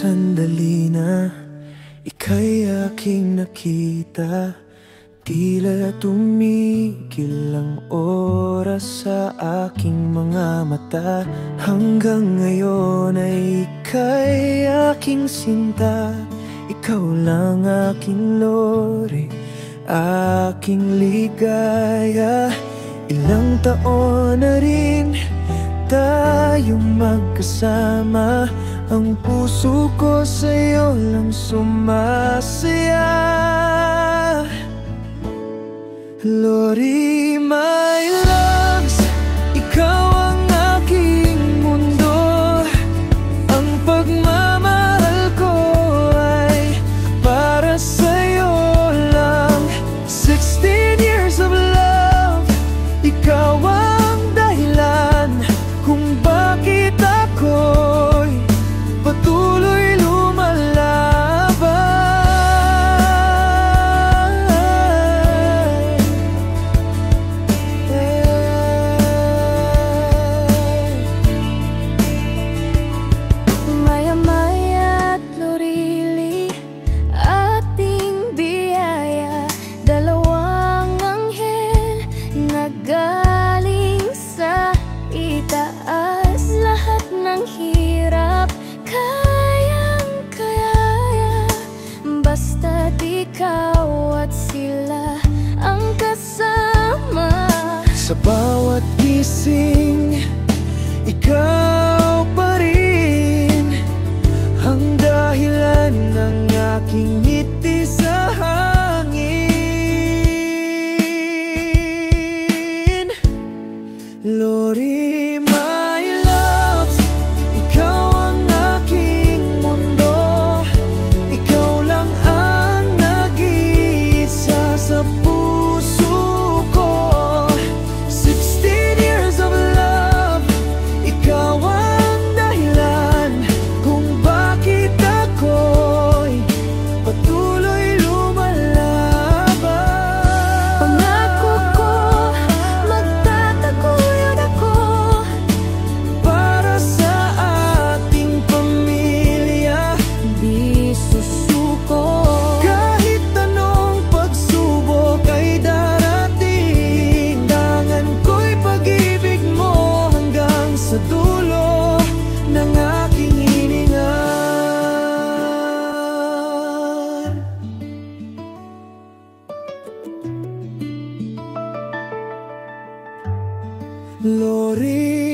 sandali na ika'y aking nakita, tila tumigil ang oras sa aking mga mata. Hanggang ngayon ay ika'y aking sinta, ikaw lang aking lore, aking ligaya. Ilang taon na rin tayong magkasama, ang puso ko sa'yo lang sumasaya. Lori, my loves, ikaw ang aking mundo. Ang pagmamahal ko ay para sa'yo lang. 16 years of love, ikaw ang dahilan kung bakit ako'y patuloy lumalabay. Maya-maya't lurili, ating biyaya, dalawang anghel na galing sa itaas. Lahat ng hirap kayang-kaya, basta't ikaw at sila ang kasama. Sa bawat gising, ikaw pa rin ang dahilan ng aking ngiti sa hangin. Lori, my loves, ikaw ang aking mundo. Ikaw lang ang nag-iisa sa puso ko. 16 years of love, ikaw ang dahilan kung bakit ako'y patuloy lumalabay. Pangako ko, magtataguyod ako Para sa ating pamilya, di susuko. kahit anong pagsubok ay darating. Tangan ko'y pag-ibig mo hanggang sa dulo ng aking hininga. Lori,